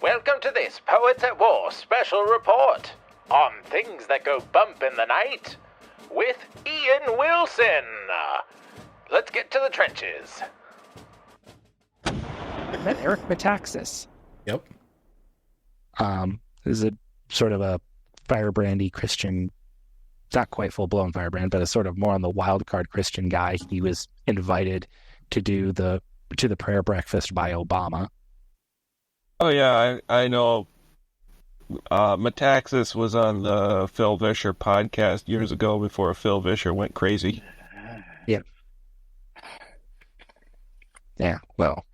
Welcome to this Poets at War special report on things that go bump in the night with Ian Wilson. Let's get to the trenches. Is that Eric Metaxas? Yep. This is a sort of a firebrandy Christian, not quite full-blown firebrand, but a sort of more on the wild card Christian guy. He was invited to do the prayer breakfast by Obama. Oh yeah, I know. Metaxas was on the Phil Vischer podcast years ago before Phil Vischer went crazy. Yeah, well.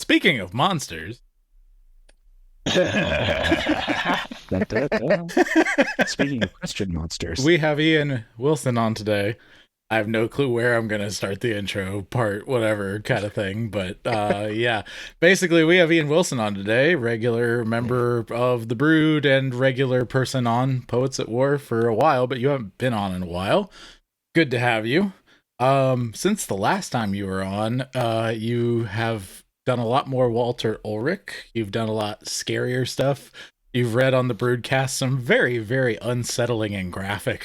Speaking of monsters. Speaking of Christian monsters. We have Ian Wilson on today. I have no clue where I'm going to start the intro part, whatever kind of thing. But yeah, basically we have Ian Wilson on today, regular member of the Brood and regular person on Poets at War for a while, but you haven't been on in a while. Good to have you. Since the last time you were on, you have done a lot more Walter Ulrich. You've done a lot scarier stuff. You've read on the Broodcast some very, very unsettling and graphic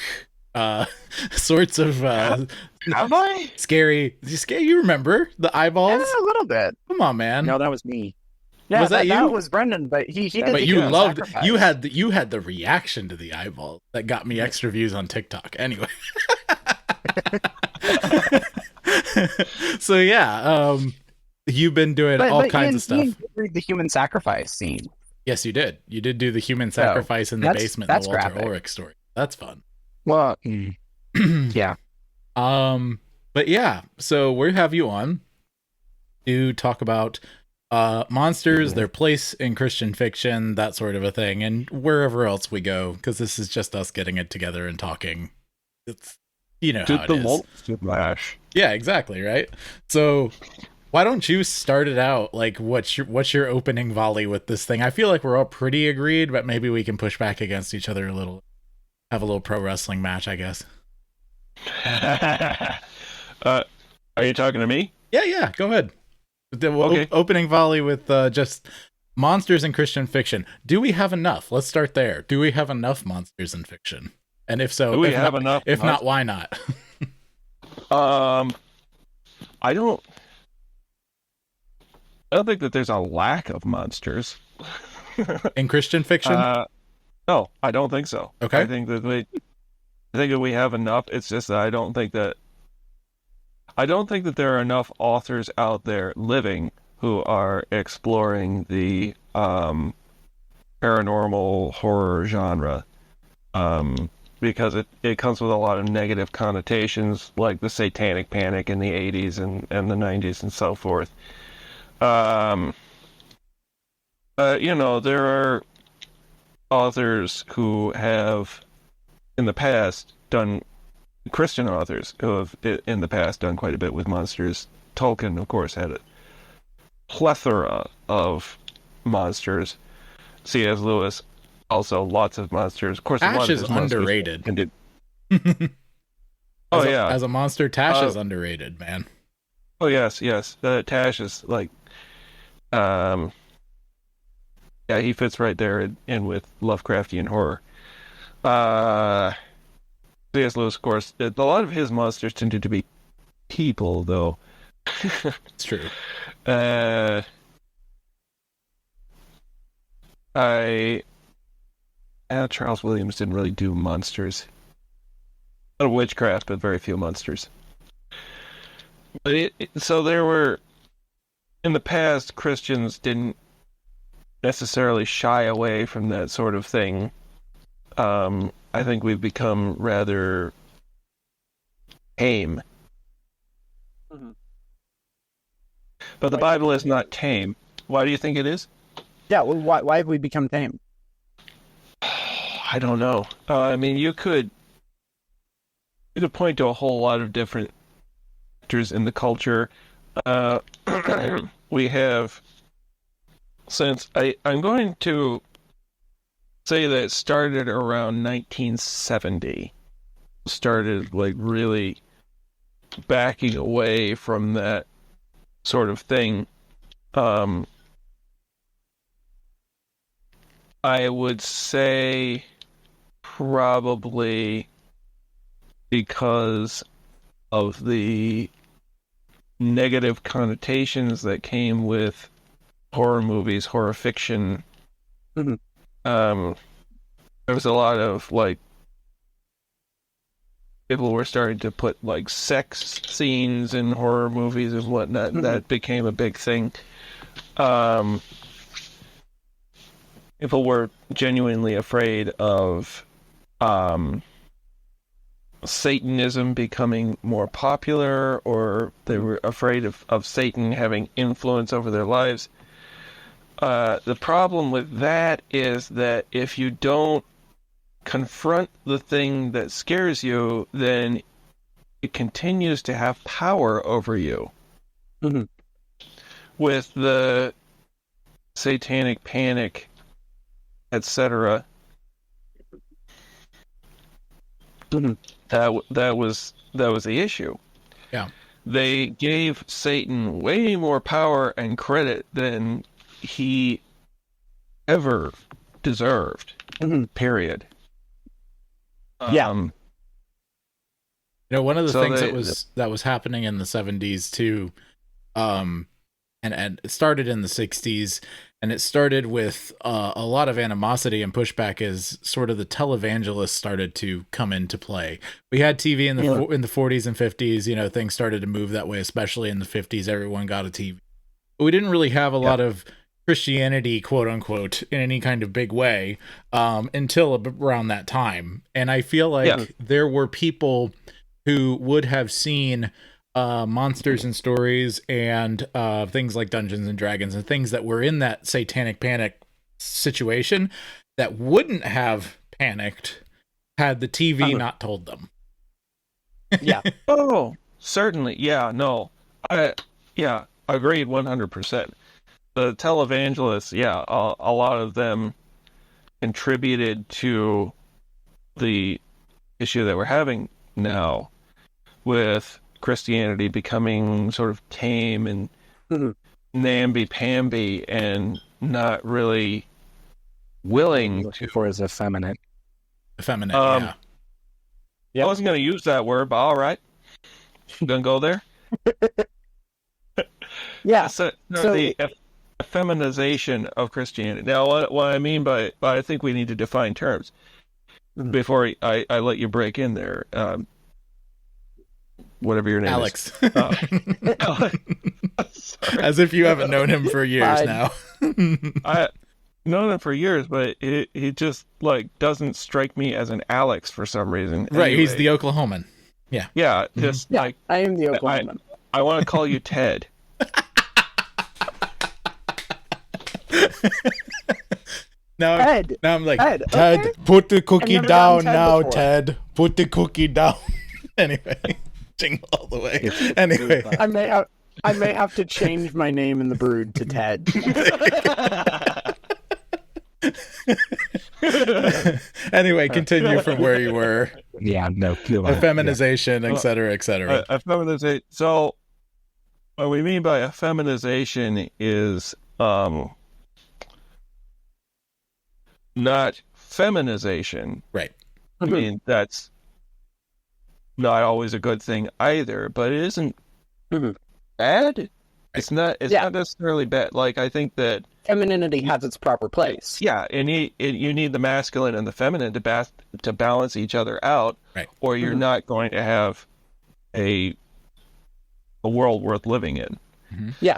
sorts of have I? Scary. You remember the eyeballs? Yeah, a little bit. Come on, man. No, that was me. Yeah, Was that you? That was Brendan, but he did. But the you human loved. sacrifice. You had the reaction to the eyeballs that got me extra views on TikTok. Anyway. So yeah, you've been doing all kinds of stuff. Ian did read the human sacrifice scene. Yes, you did. You did do the human sacrifice in the basement in the Walter graphic. Ulrich story. That's fun. Well, yeah. But yeah, so we have you on to talk about monsters, their place in Christian fiction, that sort of a thing, and wherever else we go, because this is just us getting it together and talking. It's, you know, how it is. Splash. Yeah, exactly, right? So why don't you start it out? Like, what's your opening volley with this thing? I feel like we're all pretty agreed, but maybe we can push back against each other a little. Have a little pro wrestling match, I guess. Are you talking to me? Yeah, go ahead. Okay. Opening volley with just monsters in Christian fiction. Do we have enough? Let's start there. Do we have enough monsters in fiction? And if so, Do we have enough? If not, why not? I don't think that there's a lack of monsters. In Christian fiction? No, I don't think so. Okay. I think that we have enough. It's just that I don't think that there are enough authors out there living who are exploring the paranormal horror genre. Because it comes with a lot of negative connotations, like the Satanic Panic in the 80s and the 90s and so forth. You know, there are authors who have, in the past, Christian authors who have, in the past, done quite a bit with monsters. Tolkien, of course, had a plethora of monsters. C.S. Lewis, also lots of monsters. Of course, Tash a lot of is his monsters underrated. As a monster, Tash is underrated, man. Oh yes. Tash is like, yeah, he fits right there in with Lovecraftian horror. C.S. Lewis, of course, a lot of his monsters tended to be people, though. It's true. Charles Williams didn't really do monsters. A lot of witchcraft, but very few monsters. But so there were, in the past, Christians didn't necessarily shy away from that sort of thing. I think we've become rather tame. Mm-hmm. But the Bible is not tame. Why do you think it is? Yeah, well, why have we become tame? I don't know. I mean, you could point to a whole lot of different factors in the culture. We have, since I'm going to say that it started around 1970. Started like really backing away from that sort of thing. I would say probably because of the negative connotations that came with horror movies, horror fiction. Mhm. There was a lot of like people were starting to put like sex scenes in horror movies and whatnot. That became a big thing. People were genuinely afraid of Satanism becoming more popular, or they were afraid of Satan having influence over their lives. The problem with that is that if you don't confront the thing that scares you, then it continues to have power over you. Mm-hmm. With the satanic panic, etc., that was the issue. Yeah. They gave Satan way more power and credit than he ever deserved. Period. Yeah. You know, one of the So things that was happening in the 70s too, and it started in the 60s, and it started with a lot of animosity and pushback as sort of the televangelists started to come into play. We had TV in the in the 40s and 50s, you know, things started to move that way, especially in the 50s, everyone got a TV. But we didn't really have a lot of Christianity, quote unquote, in any kind of big way until around that time. And I feel like there were people who would have seen monsters and stories and things like Dungeons and Dragons and things that were in that satanic panic situation that wouldn't have panicked had the TV not told them. Yeah. Oh, certainly. Yeah, no. Agreed 100%. The televangelists, a lot of them contributed to the issue that we're having now with Christianity becoming sort of tame and namby-pamby and not really willing to... for is effeminate. Effeminate, I wasn't going to use that word, but all right. I'm going to go there. Yeah. So the feminization of Christianity. Now, what I mean by I think we need to define terms before I let you break in there. Whatever your name Alex. is. As if you haven't known him for years now. I've known him for years, but he just like doesn't strike me as an Alex for some reason. Right, anyway. He's the Oklahoman. Yeah. Yeah, just like I am the Oklahoman. I want to call you Ted. Now I'm like, Ted, Ted, okay. put the cookie never down gotten Ted now, before. Ted. Put the cookie down. Anyway, jingle all the way. Anyway, I may have to change my name in the Brood to Ted. Anyway, continue from where you were. Yeah, no. Feminization, et cetera, et cetera. Effeminization. So, what we mean by effeminization is not feminization. Right. I mean, that's not always a good thing either, but it isn't bad. It's not necessarily bad. Like, I think that Femininity has its proper place. yeah, and you need the masculine and the feminine to balance each other out, Right. or you're not going to have a world worth living in. Yeah.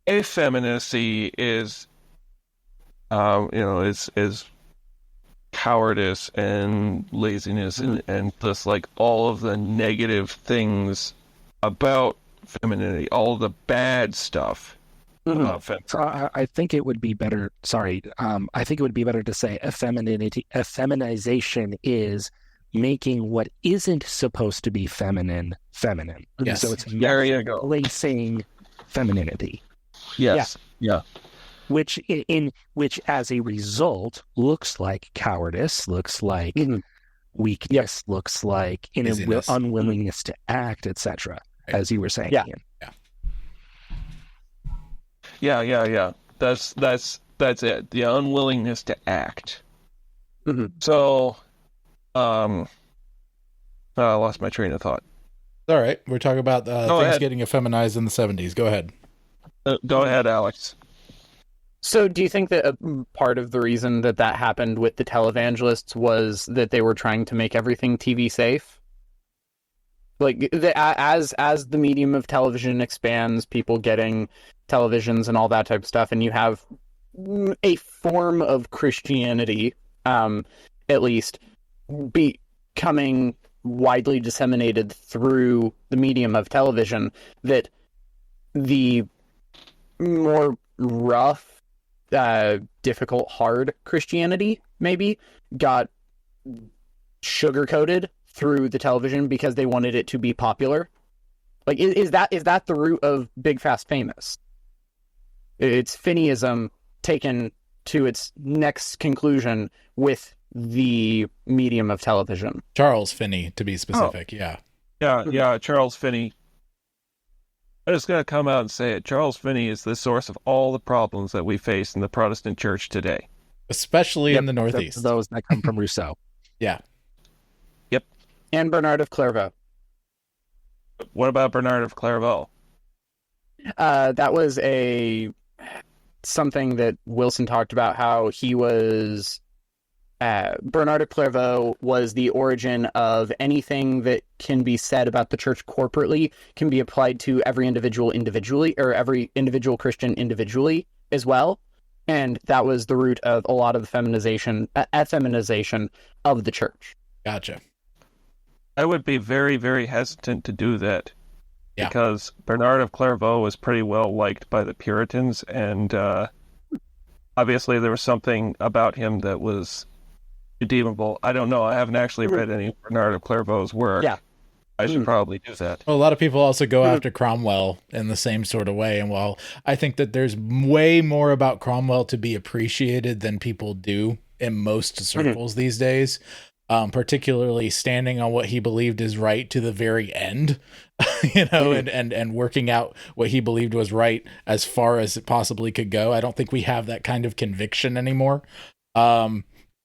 Effeminacy is is cowardice and laziness and just like all of the negative things about femininity, all the bad stuff about femininity. So I think it would be better. Sorry, I think it would be better to say effeminization is making what isn't supposed to be feminine. Yes. So it's There you go. replacing femininity. Yes. Yeah. Which as a result looks like cowardice, looks like weakness, looks like Busyness. unwillingness to act, etc. As you were saying. Yeah. Ian. Yeah. That's That's it. The unwillingness to act. Mm-hmm. So, I lost my train of thought. All right. We're talking about Go things ahead. getting effeminized in the 70s. Go ahead. Go ahead, Alex. So do you think that a part of the reason that happened with the televangelists was that they were trying to make everything TV safe? Like, as the medium of television expands, people getting televisions and all that type of stuff, and you have a form of Christianity, at least, becoming widely disseminated through the medium of television, that the more rough, difficult, hard Christianity maybe got sugar-coated through the television because they wanted it to be popular. Like, is that the root of Big Fast Famous? It's Finneyism taken to its next conclusion with the medium of television. Charles Finney, to be specific. Yeah. Yeah, Charles Finney. I'm just going to come out and say it. Charles Finney is the source of all the problems that we face in the Protestant church today. Especially in the Northeast. Those that come from Rousseau. Yeah. And Bernard of Clairvaux. What about Bernard of Clairvaux? That was something that Wilson talked about, how he was... Bernard of Clairvaux was the origin of anything that can be said about the church corporately can be applied to every individual individually, or every individual Christian individually as well. And that was the root of a lot of the feminization of the church. Gotcha. I would be very, very hesitant to do that. Yeah. Because Bernard of Clairvaux was pretty well liked by the Puritans, and obviously there was something about him that was redeemable. I don't know. I haven't actually read any of Bernard of Clairvaux's work. Yeah. I should probably do that. Well, a lot of people also go after Cromwell in the same sort of way. And while I think that there's way more about Cromwell to be appreciated than people do in most circles these days, particularly standing on what he believed is right to the very end, and working out what he believed was right as far as it possibly could go. I don't think we have that kind of conviction anymore.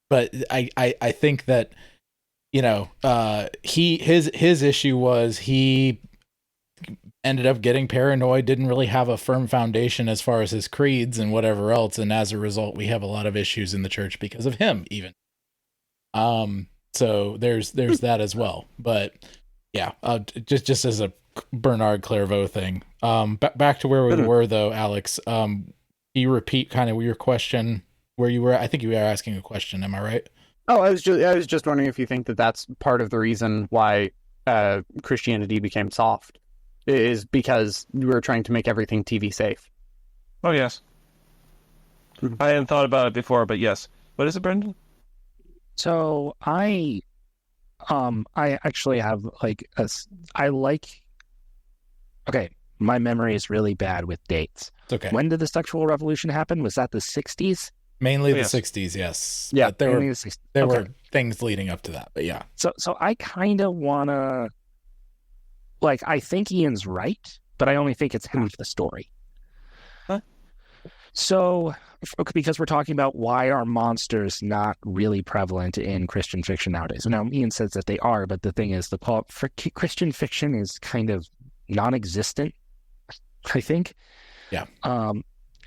But I think that, his issue was he ended up getting paranoid, didn't really have a firm foundation as far as his creeds and whatever else. And as a result, we have a lot of issues in the church because of him even. So there's that as well. But yeah, just as a Bernard Clairvaux thing. Back to where we were though, Alex. You repeat kind of your question where you were. I think you were asking a question. Am I right? Oh, I was just wondering if you think that that's part of the reason why Christianity became soft, is because we were trying to make everything TV safe. Oh, yes. I hadn't thought about it before, but yes. What is it, Brendan? So I actually have okay, my memory is really bad with dates. It's okay. When did the sexual revolution happen? Was that the 60s? Mainly the Yes. 60s, yes. Yeah, But there Mainly were the 60s. there Okay. were things leading up to that, but yeah. So I kind of want to, I think Ian's right, but I only think it's half the story. Huh? So, because we're talking about why are monsters not really prevalent in Christian fiction nowadays? Now, Ian says that they are, but the thing is, Christian fiction is kind of non-existent, I think. Yeah.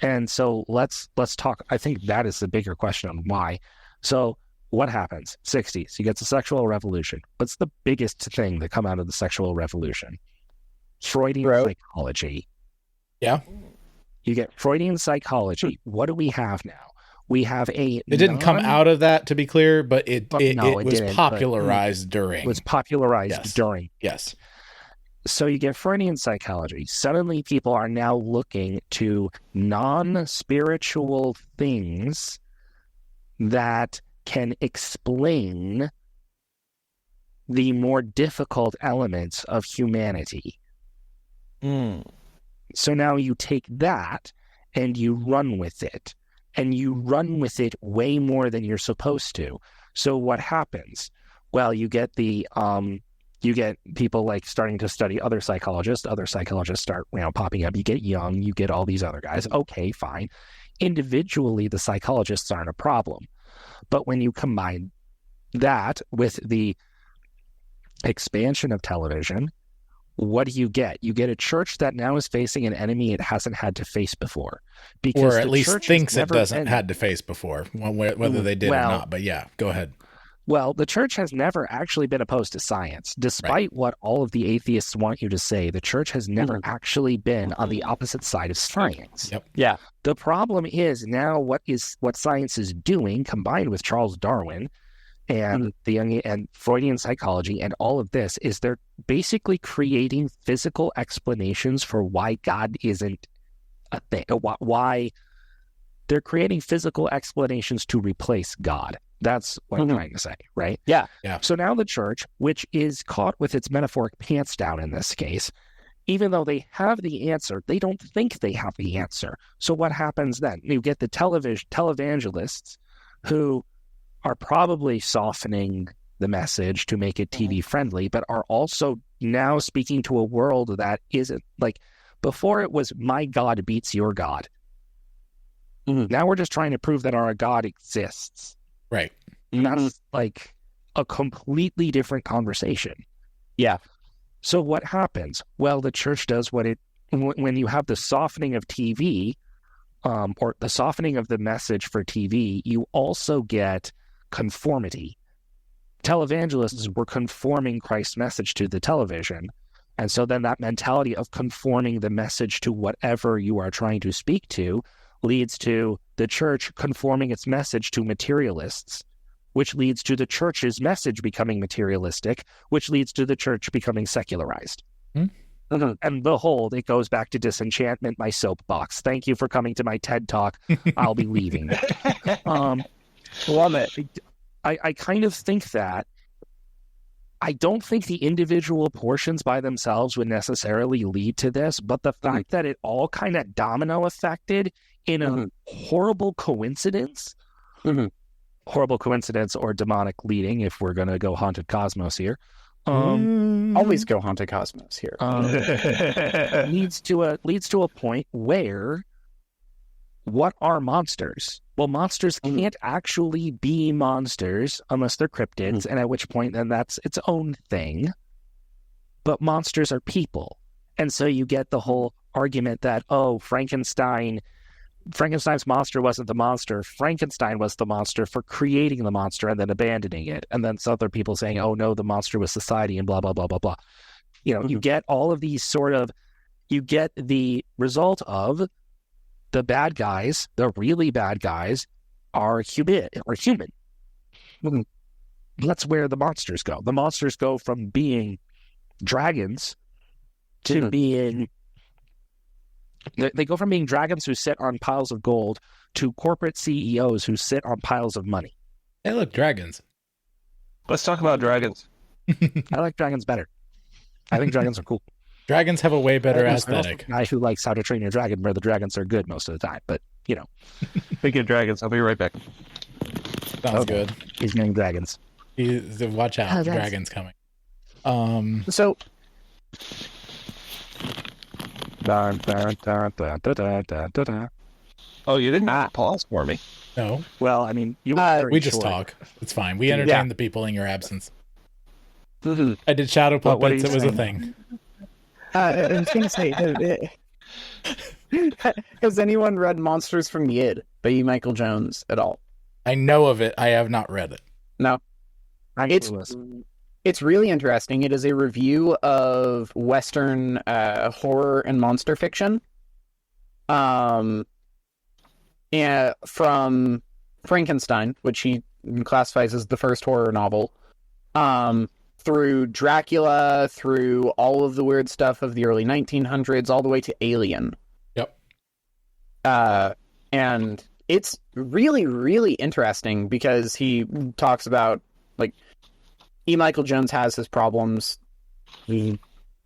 And so let's talk. I think that is the bigger question on why. So what happens? 60s, you get the sexual revolution. What's the biggest thing that come out of the sexual revolution? Freudian psychology. Yeah. You get Freudian psychology. What do we have now? We have It didn't come out of that, to be clear, but it was didn't, popularized during. It was popularized Yes. during. Yes. So you get Freudian psychology. Suddenly people are now looking to non-spiritual things that can explain the more difficult elements of humanity. So now you take that and you run with it. And you run with it way more than you're supposed to. So what happens? Well, you get you get people starting to study other psychologists. Other psychologists start, popping up. You get Jung, you get all these other guys. Okay, fine. individually, the psychologists aren't a problem. But when you combine that with the expansion of television, what do you get? You get a church that now is facing an enemy it hasn't had to face before. Because Or at least church thinks has it never doesn't been- had to face before, whether they did or not. But yeah, go ahead. Well, the church has never actually been opposed to science. Despite what all of the atheists want you to say, the church has never actually been on the opposite side of science. Yep. Yeah. The problem is now what science is doing, combined with Charles Darwin and and Freudian psychology and all of this, is they're basically creating physical explanations for why God isn't a thing. Why they're creating physical explanations to replace God. That's what I'm trying to say, right? Yeah. So now the church, which is caught with its metaphoric pants down in this case, even though they have the answer, they don't think they have the answer. So what happens then? You get the televangelists who are probably softening the message to make it TV friendly, but are also now speaking to a world that isn't like before it was my God beats your God. Now we're just trying to prove that our God exists. Right. And that's like a completely different conversation. Yeah. So what happens? Well, the church does when you have the softening of TV, or the softening of the message for TV, you also get conformity. Televangelists were conforming Christ's message to the television. And so then that mentality of conforming the message to whatever you are trying to speak to leads to the church conforming its message to materialists, which leads to the church's message becoming materialistic, which leads to the church becoming secularized. And behold, it goes back to disenchantment, my soapbox. Thank you for coming to my TED Talk. I'll be leaving. Love it. I kind of think that I don't think the individual portions by themselves would necessarily lead to this, but the fact that it all kind of domino affected in a horrible coincidence, horrible coincidence or demonic leading, if we're going to go Haunted Cosmos here, always go Haunted Cosmos here. leads to a point where what are monsters? Well, monsters can't actually be monsters unless they're cryptids, and at which point then that's its own thing. But monsters are people. And so you get the whole argument that, oh, Frankenstein's monster wasn't the monster. Frankenstein was the monster for creating the monster and then abandoning it. And then some other people saying, oh, no, the monster was society and blah, blah, blah, blah, blah. You know, you get all of these you get the result of the bad guys, the really bad guys, are human. That's where the monsters go. The monsters go from being dragons to being... They go from being dragons who sit on piles of gold to corporate CEOs who sit on piles of money. Hey, look, dragons. Let's talk about dragons. I like dragons better. I think dragons are cool. Dragons have a way better I'm also aesthetic. a guy who likes How to Train Your Dragon, where the dragons are good most of the time. But, you know. Speaking of dragons, I'll be right back. Sounds good. He's getting dragons. Watch out, Oh, that's- dragons coming. So Oh, you didn't pause for me. No, Well, I mean, you were very we just short. talk. It's fine. We entertain the people in your absence. I did shadow What are puppets. you It was a saying? thing. I was going to say, has anyone read Monsters from the Id by E. Michael Jones at all? I know of it. I have not read it. No. I'm It's clueless. It's really interesting. It is a review of Western horror and monster fiction. And from Frankenstein, which he classifies as the first horror novel, through Dracula, through all of the weird stuff of the early 1900s, all the way to Alien. Yep. And it's really, really interesting because he talks about, like, E. Michael Jones has his problems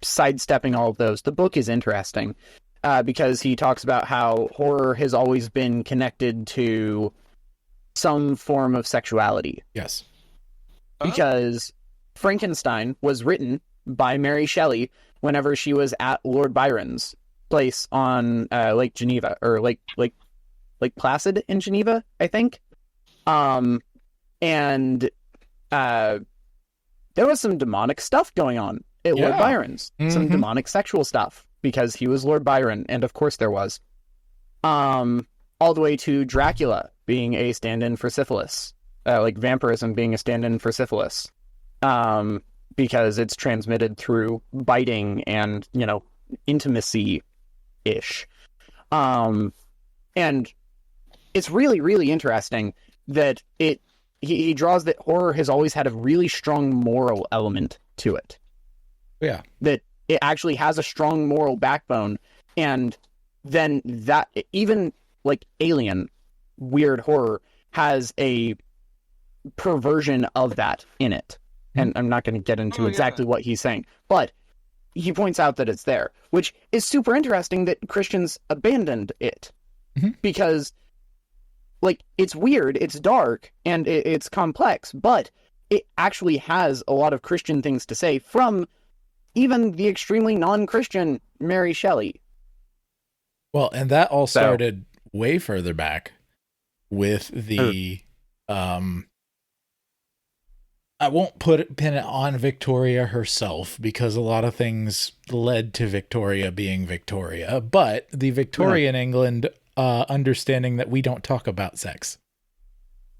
sidestepping all of those. The book is interesting because he talks about how horror has always been connected to some form of sexuality. Yes. Because Frankenstein was written by Mary Shelley whenever she was at Lord Byron's place on Lake Geneva, or Lake like Placid in Geneva, I think. And there was some demonic stuff going on at Lord Byron's. Some demonic sexual stuff, because he was Lord Byron, and of course there was. All the way to Dracula being a stand-in for syphilis. Like vampirism being a stand-in for syphilis. Because it's transmitted through biting and, intimacy-ish. And it's really, really interesting that he draws that horror has always had a really strong moral element to it. Yeah. That it actually has a strong moral backbone, and then that, even like Alien, weird horror, has a perversion of that in it. And I'm not going to get into exactly what he's saying, but he points out that it's there, which is super interesting that Christians abandoned it. Because, like, it's weird, it's dark, and it's complex, but it actually has a lot of Christian things to say from even the extremely non-Christian Mary Shelley. Well, and that all started way further back with the I won't pin it on Victoria herself, because a lot of things led to Victoria being Victoria, but the Victorian England understanding that we don't talk about sex.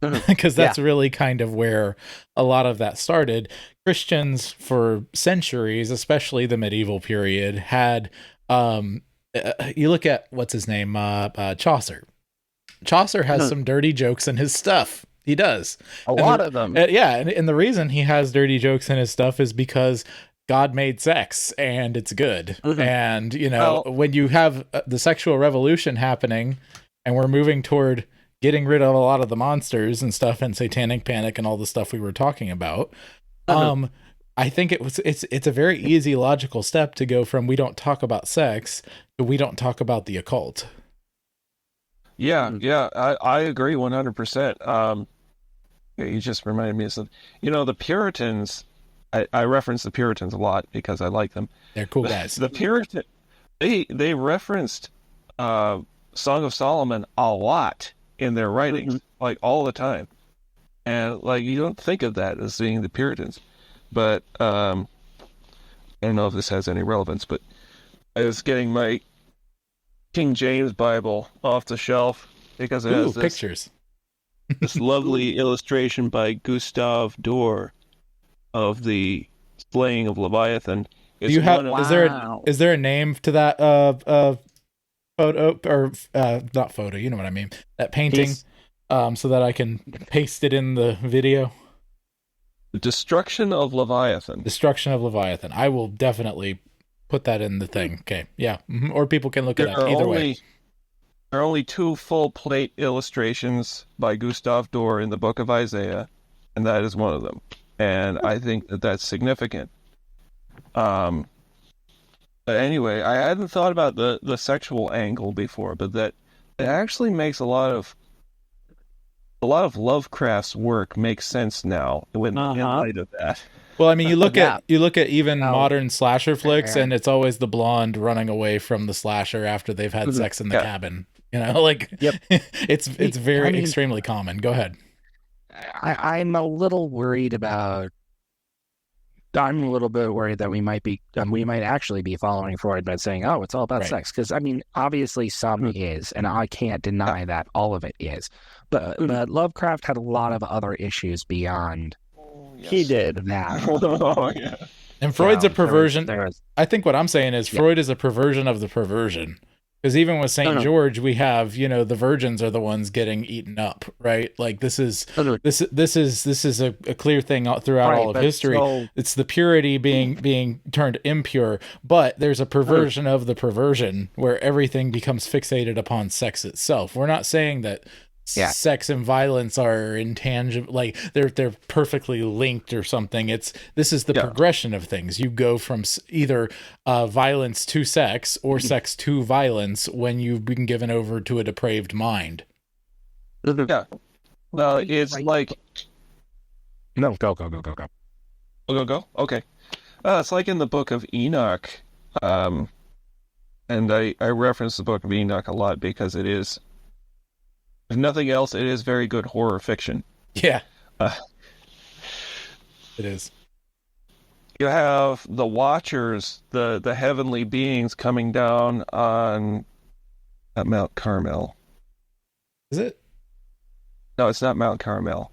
Because that's really kind of where a lot of that started. Christians for centuries, especially the medieval period, had you look at what's his name, Chaucer. Chaucer has some dirty jokes in his stuff. He does. A lot of them. And the reason he has dirty jokes in his stuff is because God made sex and it's good. And, when you have the sexual revolution happening and we're moving toward getting rid of a lot of the monsters and stuff and satanic panic and all the stuff we were talking about, I think it's a very easy logical step to go from we don't talk about sex to we don't talk about the occult. Yeah, I agree 100%. You just reminded me of something. The Puritans, I reference the Puritans a lot because I like them. They're cool guys. The Puritans, they referenced Song of Solomon a lot in their writings, like all the time. And like you don't think of that as being the Puritans. But I don't know if this has any relevance, but I was getting my King James Bible off the shelf because it has pictures. This lovely illustration by Gustave Doré of the slaying of Leviathan. Do you have? Is there a name to that photo or not photo? You know what I mean? That painting, so that I can paste it in the video. The Destruction of Leviathan. Destruction of Leviathan. I will definitely put that in the thing. Okay, yeah. Or people can look it up. Either way. There are only 2 full plate illustrations by Gustave Doré in the Book of Isaiah, and that is one of them. And I think that that's significant. But anyway, I hadn't thought about the sexual angle before, but that it actually makes a lot of Lovecraft's work makes sense now in light of that. Well, I mean, you look at even modern slasher flicks, and it's always the blonde running away from the slasher after they've had sex in the cabin. It's very extremely common. Go ahead. I'm a little worried about. I'm a little bit worried that we might actually be following Freud by saying, "Oh, it's all about sex." Because I mean, obviously, some is, and I can't deny that all of it is. But Lovecraft had a lot of other issues beyond. Yes. He did that. And Freud's a perversion. I think what I'm saying is Freud is a perversion of the perversion. Because even with St. George, we have, the virgins are the ones getting eaten up, right? Like this is a clear thing throughout all of history. It's the purity being turned impure, but there's a perversion of the perversion where everything becomes fixated upon sex itself. We're not saying that sex and violence are intangible, like they're perfectly linked or something. This is the progression of things. You go from either violence to sex or sex to violence when you've been given over to a depraved mind. Yeah. Well, it's like no, go. Go. Okay. It's like in the Book of Enoch, and I reference the Book of Enoch a lot because it is If nothing else, it is very good horror fiction. Yeah, Uh, it is. you have the Watchers, the heavenly beings coming down on Mount Carmel. Is it? No, it's not Mount Carmel.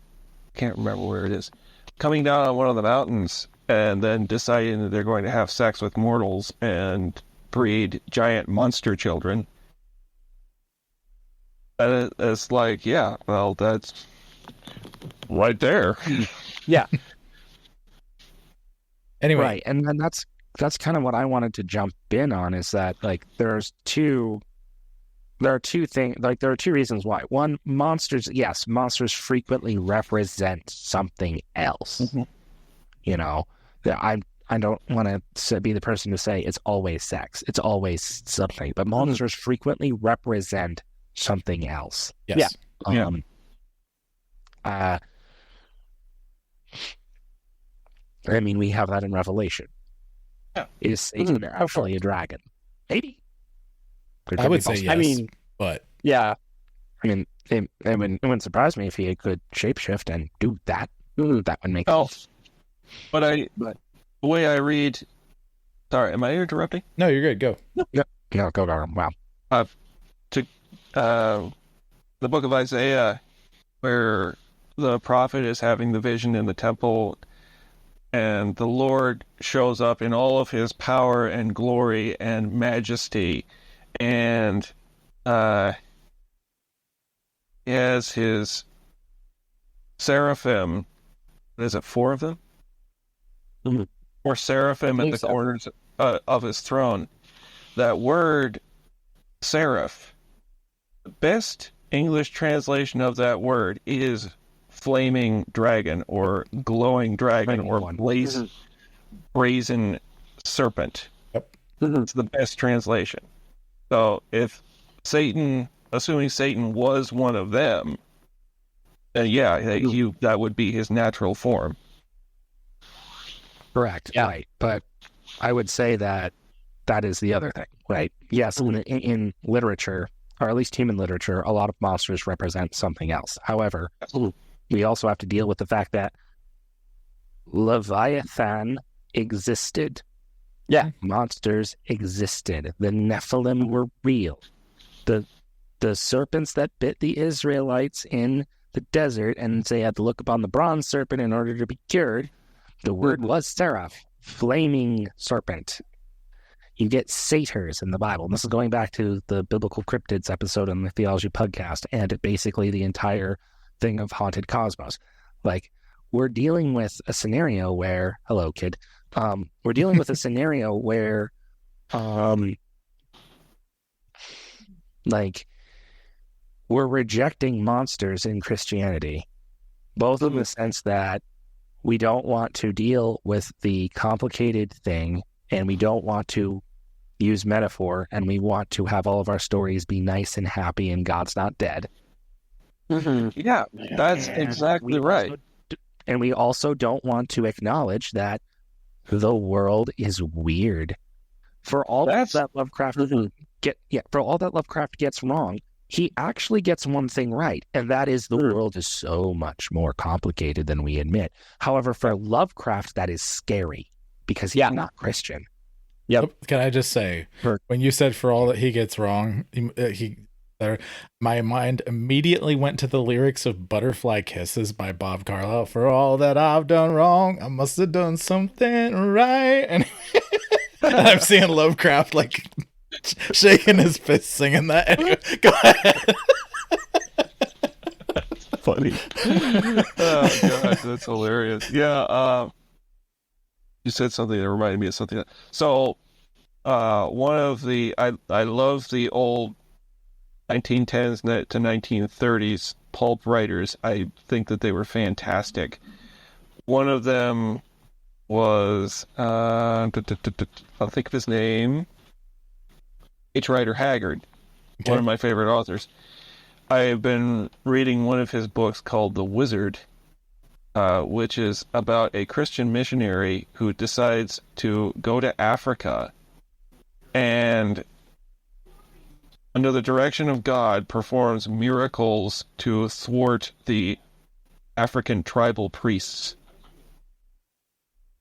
Can't remember where it is. Coming down on one of the mountains and then deciding that they're going to have sex with mortals and breed giant monster children. And it's like, yeah, well, that's right there. Yeah. Anyway, Right, and then that's kind of what I wanted to jump in on, is that like there are two things, like there are two reasons why. One, monsters frequently represent something else. Mhm. You know, I don't want to be the person to say it's always sex. It's always something, but monsters frequently represent something else. yes. Yeah. I mean, we have that in Revelation. Yeah. Is Satan actually a dragon? Maybe. I would say yes. I mean, but yeah. I mean, it wouldn't surprise me if he could shapeshift and do that. That would make sense. But the way I read... Sorry, am I interrupting? no, you're good. Go. No, go. Wow. The book of Isaiah, where the prophet is having the vision in the temple, and the Lord shows up in all of his power and glory and majesty, and he has his seraphim. Is it 4 of them? Mhm. Or seraphim at the corners of his throne. That word, seraph, the best English translation of that word is flaming dragon or glowing dragon or brazen serpent. Yep. It's the best translation. So if Satan, assuming Satan was one of them, then yeah, that would be his natural form. Correct. Yeah. Right. But I would say that is the other thing, right? Yes, in literature, or at least human literature, a lot of monsters represent something else. However, we also have to deal with the fact that Leviathan existed. Yeah. Monsters existed. The Nephilim were real. The serpents that bit the Israelites in the desert, and they had to look upon the bronze serpent in order to be cured, the word was seraph, flaming serpent. You get satyrs in the Bible. And this is going back to the Biblical Cryptids episode on the Theology Podcast, and basically the entire thing of Haunted Cosmos. Like, we're dealing with a scenario where, hello, kid. We're dealing with a scenario where, like, we're rejecting monsters in Christianity, both in the sense that we don't want to deal with the complicated thing, and we don't want to use metaphor, and we want to have all of our stories be nice and happy, and God's not dead. Yeah, that's exactly right. And we also don't want to acknowledge that the world is weird. For all that Lovecraft gets wrong, he actually gets one thing right, and that is the world is so much more complicated than we admit. However, for Lovecraft, that is scary because he's not Christian. Yep. Can I just say, when you said for all that he gets wrong, my mind immediately went to the lyrics of Butterfly Kisses by Bob Carlyle. For all that I've done wrong, I must have done something right. And I'm seeing Lovecraft like shaking his fist singing that. Anyway, go ahead. Funny. Oh gosh, that's hilarious. Yeah, you said something that reminded me of something. So, one of the I love the old 1910s to 1930s pulp writers. I think that they were fantastic. One of them was I'll think of his name. H. Rider Haggard, one of my favorite authors. I have been reading one of his books called The Wizard, which is about a Christian missionary who decides to go to Africa and under the direction of God, performs miracles to thwart the African tribal priests.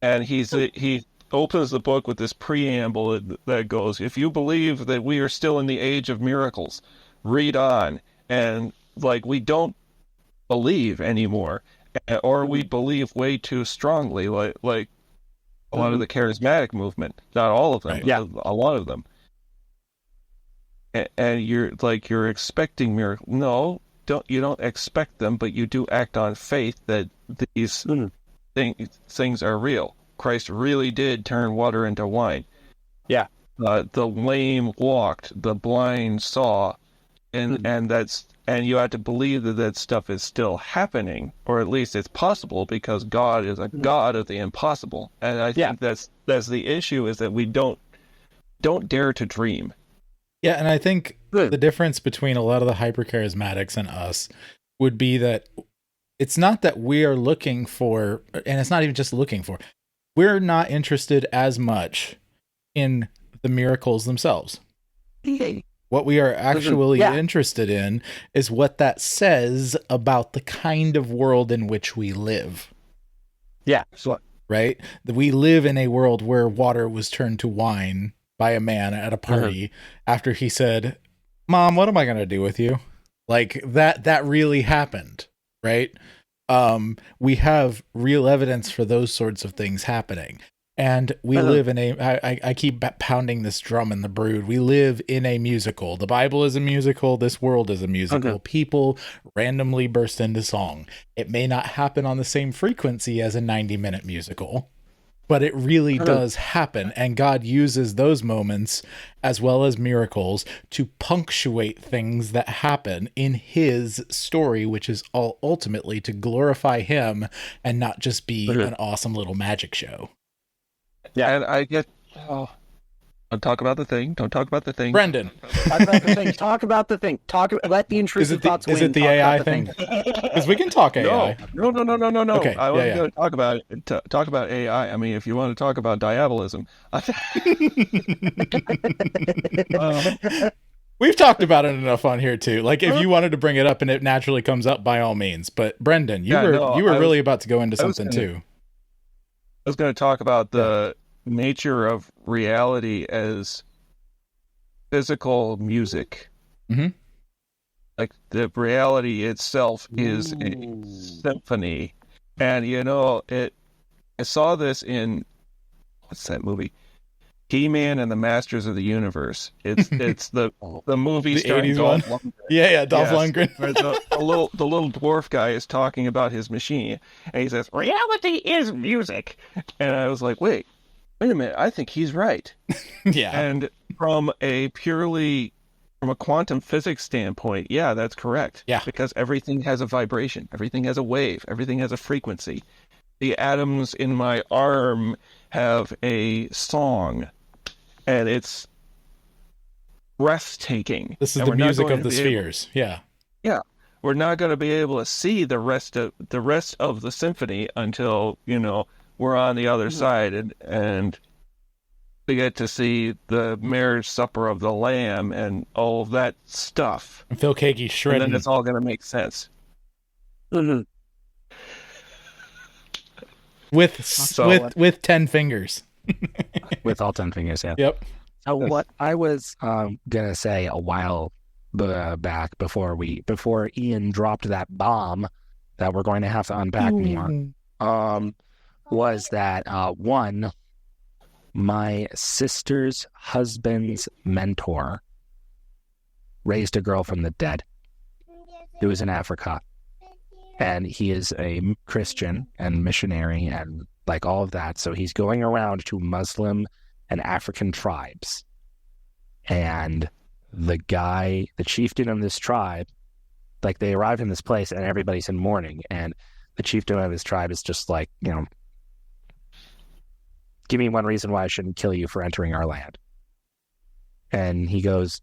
And he opens the book with this preamble that goes, if you believe that we are still in the age of miracles, read on. And like, we don't believe anymore, or we believe way too strongly, like a lot of the charismatic movement, not all of them, Right. Yeah. a lot of them. And you're expecting miracles. No, you don't expect them, but you do act on faith that these things are real. Christ really did turn water into wine. Yeah. The lame walked, the blind saw, and you have to believe that stuff is still happening, or at least it's possible, because God is a God of the impossible. And I think that's the issue, is that we don't dare to dream. Yeah, and I think the difference between a lot of the hypercharismatics and us would be that it's not that we are looking for, and it's not even just looking for, we're not interested as much in the miracles themselves. What we are actually interested in is what that says about the kind of world in which we live. Yeah. Right? We live in a world where water was turned to wine by a man at a party after he said, "Mom, what am I going to do with you?" Like that really happened, right? We have real evidence for those sorts of things happening. And we live in I keep pounding this drum in the Brood. We live in a musical. The Bible is a musical. This world is a musical. People randomly burst into song. It may not happen on the same frequency as a 90-minute musical, but it really does happen. And God uses those moments as well as miracles to punctuate things that happen in his story, which is all ultimately to glorify him and not just be an awesome little magic show. Yeah, and I get. Don't talk about the thing. Don't talk about the thing. Brendan, talk about the thing. Talk about the thing. Let the intrusive thoughts win. Is it the AI thing? Because we can talk AI. No. Okay, I wasn't going to talk about it. Talk about AI. I mean, if you want to talk about diabolism, we've talked about it enough on here too. Like, if you wanted to bring it up and it naturally comes up, by all means. But Brendan, you were really about to go into something too. I was going to talk about the nature of reality as physical music. Mm-hmm. Like, the reality itself is a symphony. And, I saw this in, what's that movie? He-Man and the Masters of the Universe. It's the movie the starring 80s Dolph one? Lundgren. Yeah, Dolph Lundgren. Where the little dwarf guy is talking about his machine, and he says, "Reality is music." And I was like, wait a minute, I think he's right. Yeah. And from a quantum physics standpoint, yeah, that's correct. Yeah. Because everything has a vibration, everything has a wave, everything has a frequency. The atoms in my arm have a song, and it's breathtaking. This is the music of the spheres. Yeah. Yeah. We're not going to be able to see the rest of the symphony until, we're on the other side and we get to see the marriage supper of the Lamb and all of that stuff. And Phil Keaggy shredding. And then it's all going to make sense. Mm-hmm. With 10 fingers. With all 10 fingers, yeah. Yep. So what I was gonna say a while back before Ian dropped that bomb that we're going to have to unpack more, was that one, my sister's husband's mentor raised a girl from the dead who was in Africa, and he is a Christian and missionary and like all of that. So he's going around to Muslim and African tribes, and the chieftain of this tribe, like, they arrive in this place and everybody's in mourning, and the chieftain of his tribe is just like, give me one reason why I shouldn't kill you for entering our land. And he goes,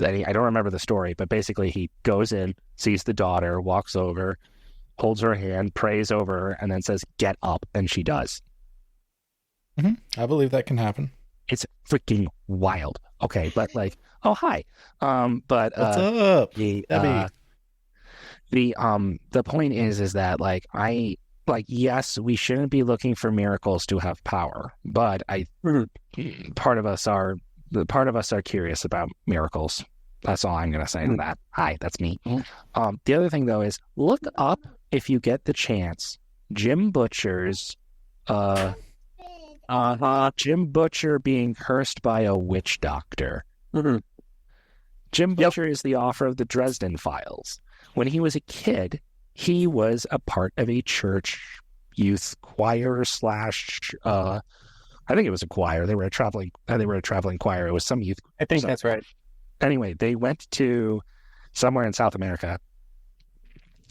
I don't remember the story, but basically he goes in, sees the daughter, walks over, holds her hand, prays over her, and then says, "Get up," and she does. Mm-hmm. I believe that can happen. It's freaking wild. Okay, but like, oh hi. But What's up, the Debbie? the point is that yes, we shouldn't be looking for miracles to have power, but part of us are curious about miracles. That's all I'm going to say to that. Hi, that's me. The other thing though is look up, if you get the chance, Jim Butcher's Jim Butcher being cursed by a witch doctor. Jim Butcher is the author of the Dresden Files. When he was a kid, he was a part of a church youth choir slash I think it was a choir. They were a traveling choir. It was some youth. I think that's right. Anyway, they went to somewhere in South America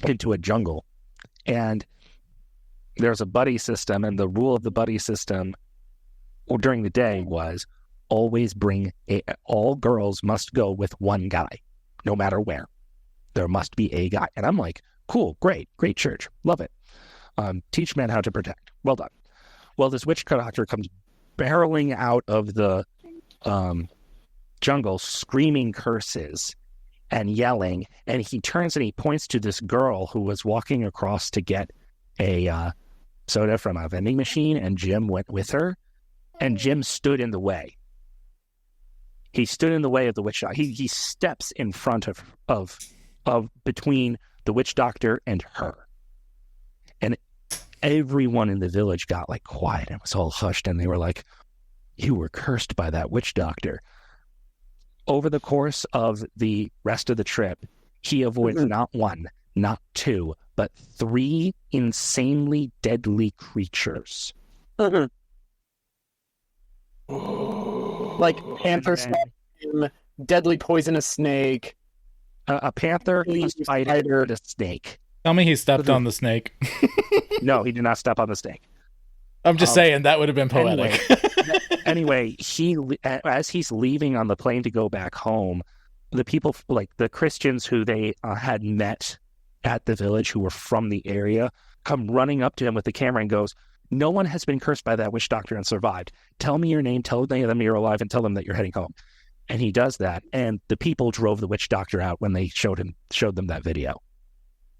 into a jungle, and there's a buddy system, and the rule of the buddy system during the day was always all girls must go with one guy, no matter where. There must be a guy. And I'm like, cool, great church, love it. Teach men how to protect. Well done. Well, this witch doctor comes barreling out of the jungle, screaming curses and yelling, and he turns and he points to this girl who was walking across to get a soda from a vending machine, and Jim went with her, and Jim stood in the way. He stood in the way of the witch doctor. He steps in front of between the witch doctor and her. And everyone in the village got like quiet and was all hushed, and they were like, you were cursed by that witch doctor. Over the course of the rest of the trip, he avoids not one, not two, but 3 insanely deadly creatures. Like panther, deadly poisonous snake. A panther, a spider, and a snake. Tell me he stepped on the snake. No, he did not step on the snake. I'm just saying that would have been poetic. Anyway, as he's leaving on the plane to go back home, the people, like the Christians who they had met at the village, who were from the area, come running up to him with the camera and goes, no one has been cursed by that witch doctor and survived. Tell me your name, tell them you're alive, and tell them that you're heading home. And he does that, and the people drove the witch doctor out when they showed them that video.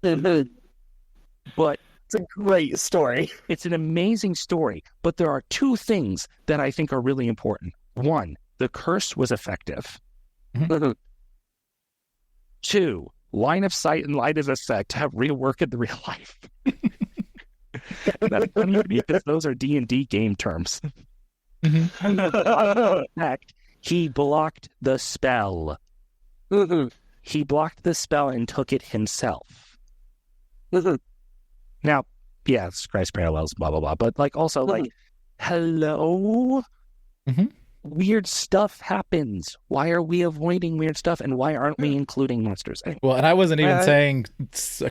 But it's a great story. It's an amazing story, but there are 2 things that I think are really important. 1, the curse was effective. 2, line of sight and light of effect have real work in the real life. That's funny because those are D&D game terms. In fact, he blocked the spell. He blocked the spell and took it himself. Now, yeah, it's Christ parallels, blah, blah, blah. But like also like, hello? Weird stuff happens. Why are we avoiding weird stuff, and why aren't we including monsters? Well, and I wasn't even saying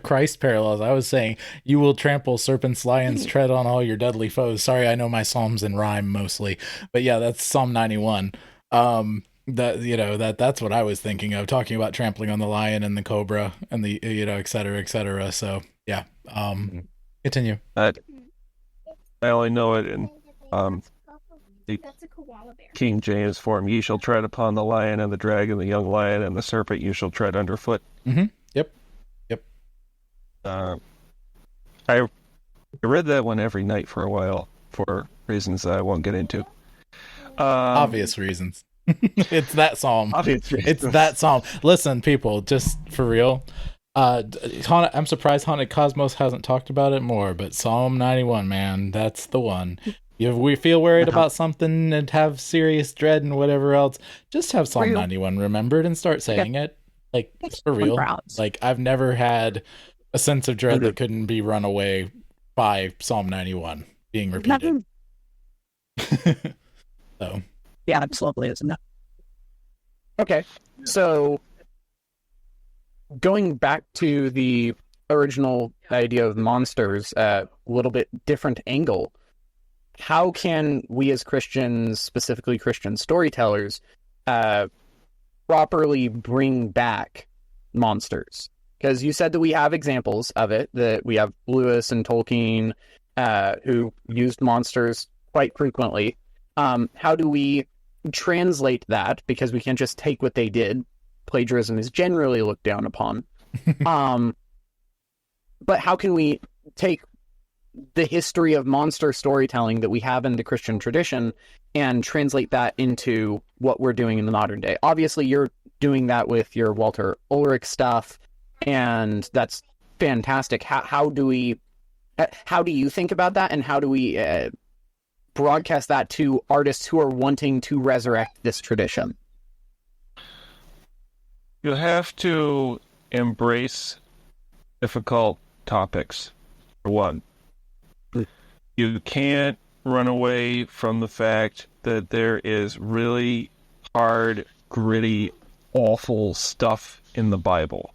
Christ parallels. I was saying you will trample serpents, lions, tread on all your deadly foes. Sorry, I know my psalms in rhyme mostly, but yeah, that's Psalm 91. That's what I was thinking of, talking about trampling on the lion and the cobra and the et cetera, et cetera. So yeah, continue. I only know it in That's a koala bear. King James form. Ye shall tread upon the lion and the dragon, the young lion and the serpent you shall tread underfoot. Yep. I read that one every night for a while for reasons I won't get into. Obvious reasons. It's that psalm. Obvious reasons. It's that psalm. Listen, people, just for real. I'm surprised Haunted Cosmos hasn't talked about it more, but Psalm 91, man, that's the one. If we feel worried about something and have serious dread and whatever else, just have Psalm 91 remembered and start saying it. Like, for real. Like, I've never had a sense of dread that couldn't be run away by Psalm 91 being repeated. So. Yeah, absolutely, isn't it? Okay, so going back to the original idea of monsters, a little bit different angle. How can we as Christians, specifically Christian storytellers, properly bring back monsters? Because you said that we have examples of it, that we have Lewis and Tolkien who used monsters quite frequently. How do we translate that, because we can't just take what they did. Plagiarism is generally looked down upon. But how can we take the history of monster storytelling that we have in the Christian tradition and translate that into what we're doing in the modern day? Obviously, you're doing that with your Walter Ulrich stuff, and that's fantastic. How do you think about that, and how do we broadcast that to artists who are wanting to resurrect this tradition? You have to embrace difficult topics, for one. You can't run away from the fact that there is really hard, gritty, awful stuff in the Bible.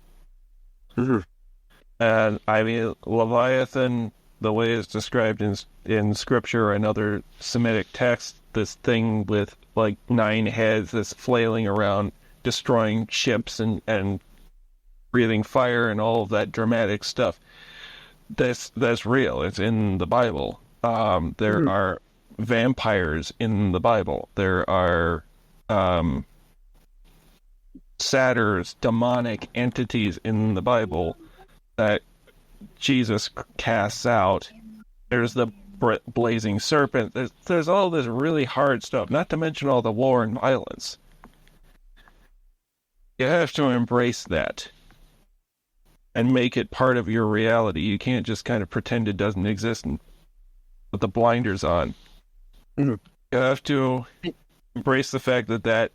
And I mean, Leviathan, the way it's described in Scripture and other Semitic texts, this thing with like 9 heads that's flailing around, destroying ships and breathing fire and all of that dramatic stuff. That's real. It's in the Bible. There are vampires in the Bible. There are satyrs, demonic entities in the Bible that Jesus casts out. There's the blazing serpent. There's all this really hard stuff, not to mention all the war and violence. You have to embrace that and make it part of your reality. You can't just kind of pretend it doesn't exist and put the blinders on. You have to embrace the fact that that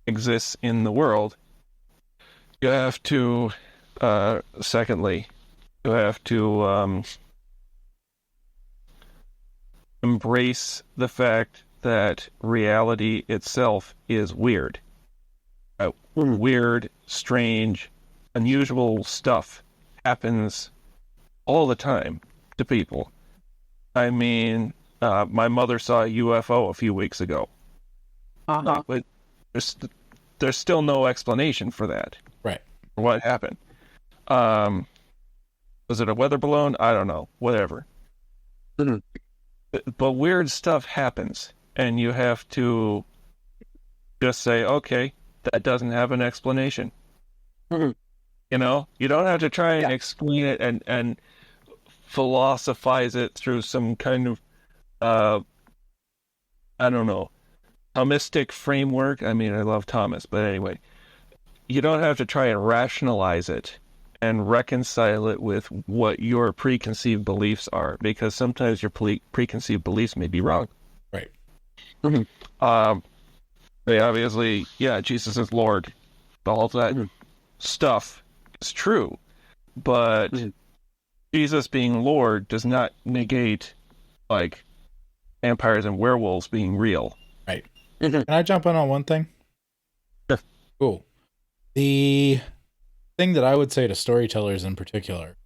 exists in the world. You have to, secondly, you have to embrace the fact that reality itself is weird. Weird, strange, unusual stuff happens all the time to people. I mean, my mother saw a UFO a few weeks ago. But there's still no explanation for that. Right. What happened? Was it a weather balloon? I don't know. Whatever. But weird stuff happens, and you have to just say, okay, that doesn't have an explanation. You know, you don't have to try and explain it and philosophize it through some kind of, I don't know, Thomistic framework. I mean, I love Thomas, but anyway, you don't have to try and rationalize it and reconcile it with what your preconceived beliefs are, because sometimes your preconceived beliefs may be wrong. Right. Obviously, Jesus is Lord. All that stuff is true, but Jesus being Lord does not negate, like, vampires and werewolves being real. Right. Can I jump in on one thing? Sure. Cool. The thing that I would say to storytellers in particular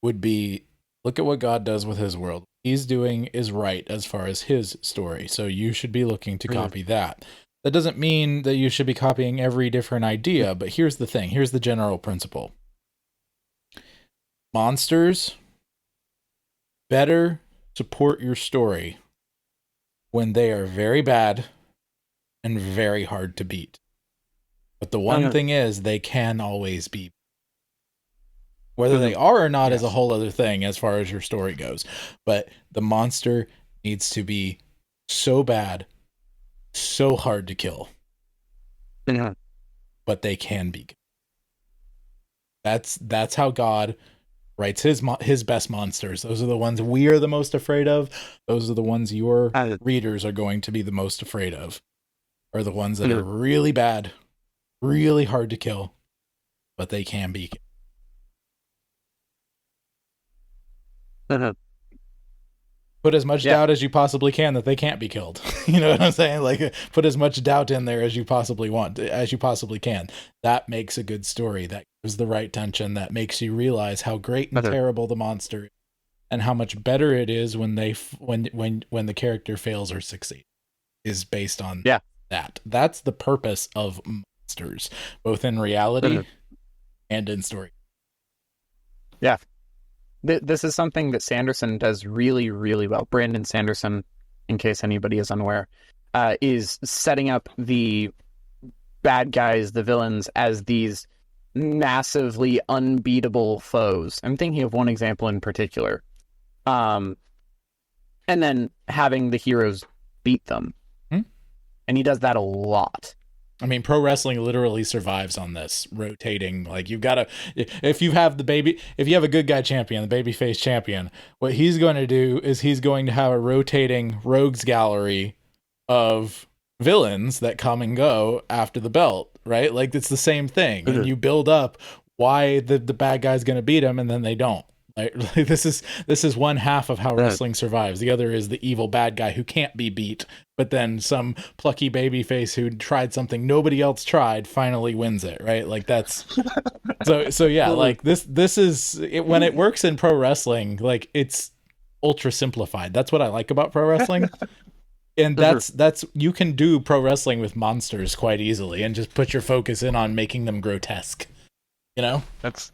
would be, look at what God does with his world. He's doing is right as far as his story, so you should be looking to copy that. That doesn't mean that you should be copying every different idea, but here's the thing. Here's the general principle. Monsters better support your story when they are very bad and very hard to beat. But the one thing is, they can always be. Whether they are or not is a whole other thing as far as your story goes. But the monster needs to be so bad, so hard to kill. But they can be. That's how God writes his best monsters. Those are the ones we are the most afraid of. Those are the ones your readers are going to be the most afraid of. Are the ones that are really bad, really hard to kill, but they can be. Put as much doubt as you possibly can that they can't be killed. You know what I'm saying? Like, put as much doubt in there as you possibly can. That makes a good story. That gives the right tension. That makes you realize how great and terrible the monster is, and how much better it is when when the character fails or succeeds. Is based on that. That's the purpose of monsters, both in reality and in story. Yeah. This is something that Sanderson does really, really well. Brandon Sanderson, in case anybody is unaware. is setting up the bad guys, the villains, as these massively unbeatable foes. I'm thinking of one example in particular. And then having the heroes beat them. And he does that a lot. I mean, pro wrestling literally survives on this rotating. Like, you've got to, if you have a good guy champion, the babyface champion, what he's going to do is he's going to have a rotating rogues gallery of villains that come and go after the belt, right? Like, it's the same thing. And you build up why the bad guy's going to beat him, and then they don't. Like, this is one half of how wrestling survives. The other is the evil bad guy who can't be beat, but then some plucky babyface who tried something nobody else tried finally wins it, right? Like, that's so yeah. Like, this is it, when it works in pro wrestling. Like, it's ultra simplified. That's what I like about pro wrestling. And that's you can do pro wrestling with monsters quite easily and just put your focus in on making them grotesque. You know, That's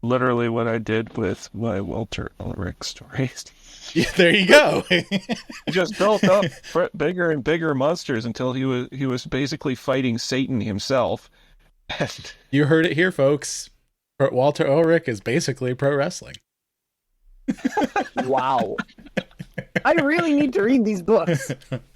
literally what I did with my Walter Ulrich stories. yeah, there you go. He just built up bigger and bigger monsters until he was basically fighting Satan himself. And You heard it here, folks. Walter Ulrich is basically pro wrestling. Wow. I really need to read these books.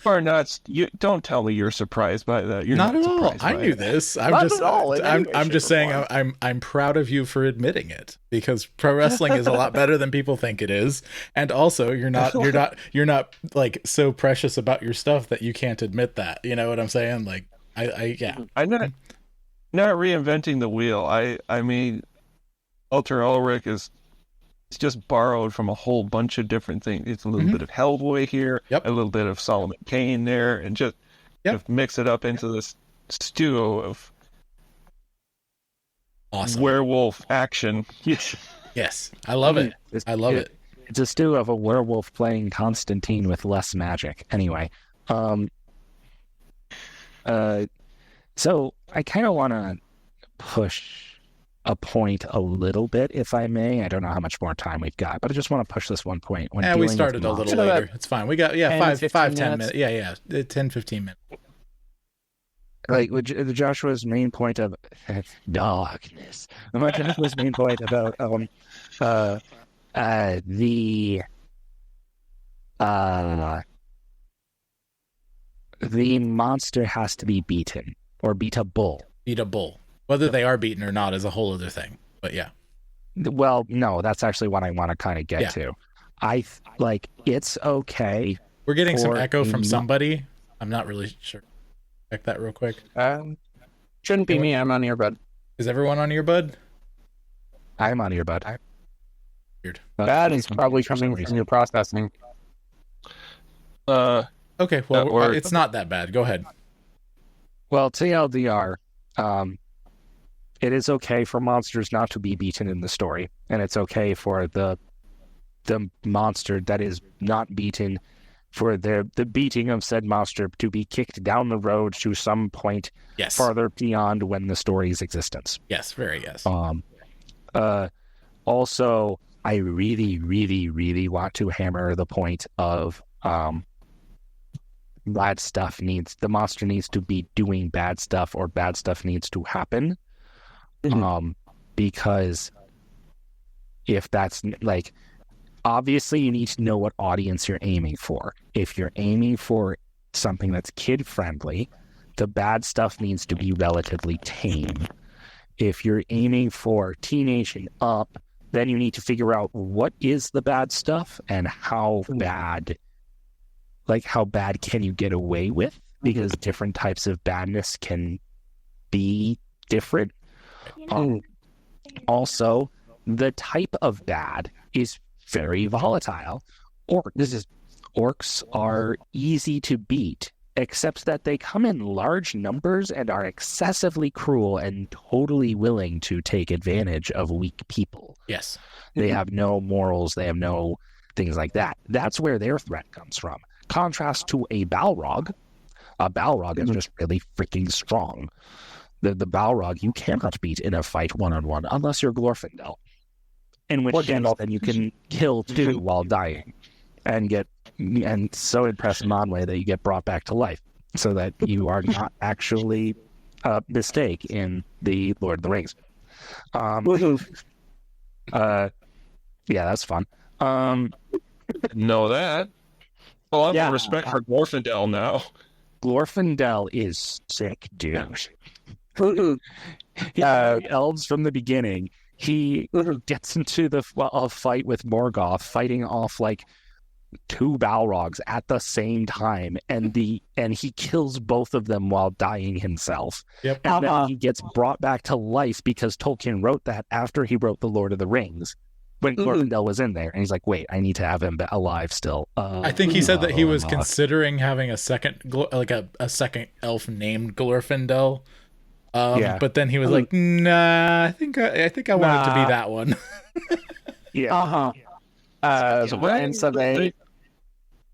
or not, you don't tell me you're surprised by that. You're Not not, at all. surprised I by knew it. this. Not at all, in any way, I'm just shape, or saying. form. I'm proud of you for admitting it, because pro wrestling is a lot better than people think it is, and also you're not like so precious about your stuff that you can't admit that. You know what I'm saying? Like, yeah. I'm not reinventing the wheel. I mean, Walter Ulrich is just borrowed from a whole bunch of different things. It's a little bit of Hellboy here, Yep. a little bit of Solomon Kane there, and just mix it up into this stew of Awesome. werewolf action. Yes, I love it. I love it. It's a stew of a werewolf playing Constantine with less magic. Anyway, so I kind of want to push a point a little bit, if I may. I don't know how much more time we've got, but I just want to push this one point. When Yeah, we dealing with started a little monsters. later. It's fine. We got 10, 10 minutes. minutes. Yeah, 10, 15 minutes. Like with Joshua's main point of darkness. Joshua's main point about the monster has to be beaten or beatable. Beat a bull. Whether they are beaten or not is a whole other thing. But yeah. Well, no, that's actually what I want to kind of get to. It's okay. We're getting some For echo from mo- somebody. I'm not really sure. Check that real quick. Shouldn't be me. I'm on earbud. Is everyone on earbud? I'm on earbud. Weird. That is probably coming from your processing. Okay, well, or- it's not that bad. Go ahead. Well, TLDR, it is okay for monsters not to be beaten in the story, and it's okay for the monster that is not beaten, for the beating of said monster to be kicked down the road to some point Yes. farther beyond when the story's existence. Yes, very yes. Also, I really, really, really want to hammer the point of bad stuff the monster needs to be doing bad stuff, or bad stuff needs to happen. Because if that's like, obviously you need to know what audience you're aiming for. If you're aiming for something that's kid friendly, the bad stuff needs to be relatively tame. If you're aiming for teenage and up, then you need to figure out what is the bad stuff and how bad can you get away with, because different types of badness can be different. Also, the type of bad is very volatile. Orcs are easy to beat, except that they come in large numbers and are excessively cruel and totally willing to take advantage of weak people. Yes. They have no morals, they have no things like that. That's where their threat comes from. Contrast to a Balrog. A Balrog is just really freaking strong. The Balrog you cannot beat in a fight one-on-one unless you're Glorfindel. In which case, then you can kill two while dying and so impress Manwë that you get brought back to life. so that you are not actually a mistake in the Lord of the Rings. Yeah, that's fun. Know that. Well, I'm Yeah. respect for Glorfindel now. Glorfindel is sick, dude. Yeah. Elves from the beginning. He gets into a fight with Morgoth, fighting off like 2 Balrogs at the same time, and he kills both of them while dying himself. Yep. And then he gets brought back to life because Tolkien wrote that after he wrote The Lord of the Rings, when Glorfindel was in there, and he's like, "Wait, I need to have him alive still." I think he said that he was considering having a second, a second elf named Glorfindel. But then he was like, "Nah, I think I want it to be that one." Yeah. So Brian said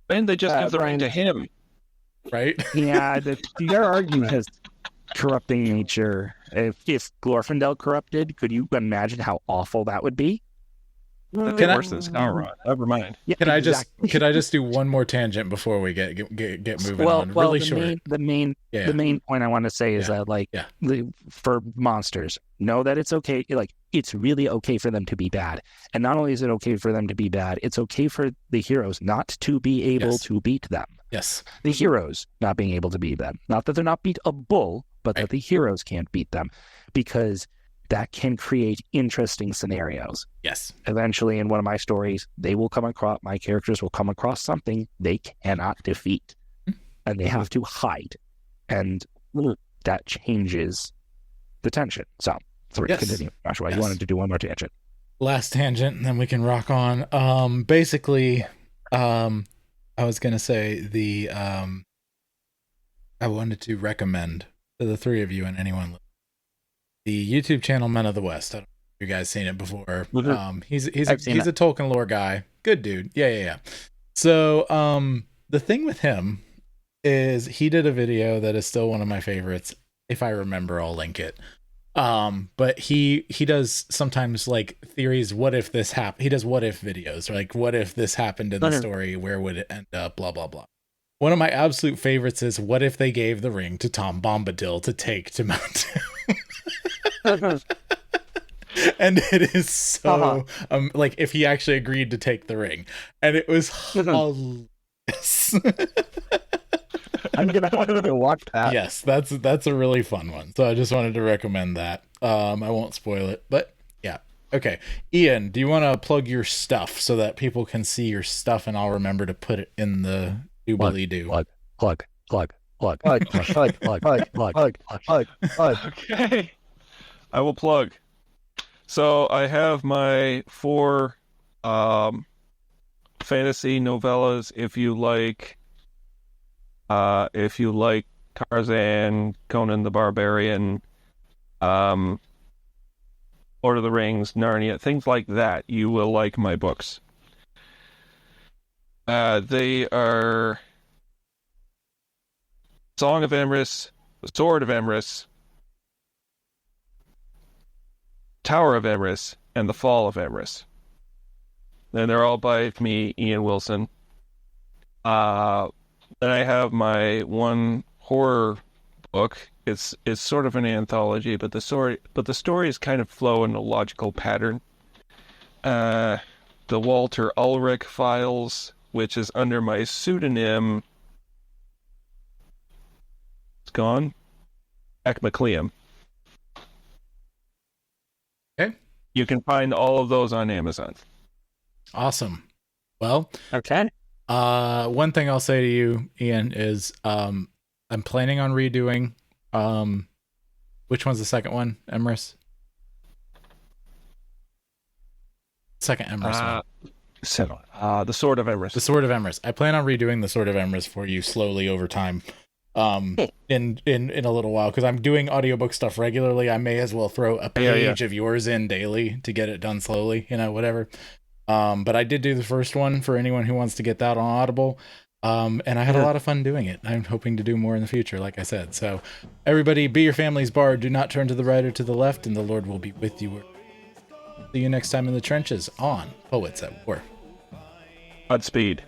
then they just give the ring to him. Right? Yeah, their argument has corrupting nature. If Glorfindel corrupted, could you imagine how awful that would be? Can Worse than Sauron. Never mind. Yeah, Can I just do one more tangent before we get moving on? Well, Really the short. The main point I want to say is that for monsters, know that it's okay. Like, it's really okay for them to be bad, and not only is it okay for them to be bad, it's okay for the heroes not to be able to beat them. Yes. The heroes not being able to beat them. Not that they're not beatable, but that the heroes can't beat them, because that can create interesting scenarios. Yes. Eventually, in one of my stories, my characters will come across something they cannot defeat, and they have to hide, and that changes the tension. So, continue. Joshua, you wanted to do one more tangent. Last tangent, and then we can rock on. Basically, I was gonna say I wanted to recommend to the three of you and anyone the YouTube channel Men of the West. I don't know if you guys seen it before. He's a Tolkien lore guy. Good dude. Yeah. So the thing with him is he did a video that is still one of my favorites. If I remember, I'll link it. But he does sometimes like theories. What if this happened? He does what if videos, like what if this happened in the story? Where would it end up? Blah blah blah. One of my absolute favorites is what if they gave the ring to Tom Bombadil to take to Mount Doom? And it is so like if he actually agreed to take the ring, and it was hilarious. I'm gonna have to watch that. Yes, that's a really fun one. So I just wanted to recommend that. I won't spoil it, but yeah. Okay, Ian, do you want to plug your stuff so that people can see your stuff, and I'll remember to put it in the doobly doo. Plug. Okay. I will plug. So I have my 4 fantasy novellas. If you like Tarzan, Conan the Barbarian, Lord of the Rings, Narnia, things like that, you will like my books. They are Song of Emrys, The Sword of Emrys, Tower of Emrys, and The Fall of Emrys. And they're all by me, Ian Wilson. Then I have my one horror book. It's sort of an anthology, but the stories kind of flow in a logical pattern. The Walter Ulrich Files, which is under my pseudonym. It's gone. Ecmacleum. Okay. You can find all of those on Amazon. Awesome. Well, Okay. one thing I'll say to you, Ian, is I'm planning on redoing which one's the second one? Emrys? Second Emrys one. The Sword of Emrys. The Sword of Emrys. I plan on redoing the Sword of Emrys for you slowly over time. In a little while, because I'm doing audiobook stuff regularly. I may as well throw a page of yours in daily to get it done slowly, whatever. But I did do the first one for anyone who wants to get that on Audible. And I had a lot of fun doing it. I'm hoping to do more in the future, like I said. So everybody, be your family's bard. Do not turn to the right or to the left, and the Lord will be with you. See you next time in the trenches on Poets at War. Godspeed.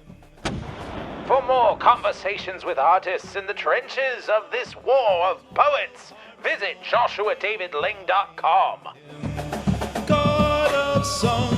For more conversations with artists in the trenches of this war of poets, visit joshuadavidling.com. God of song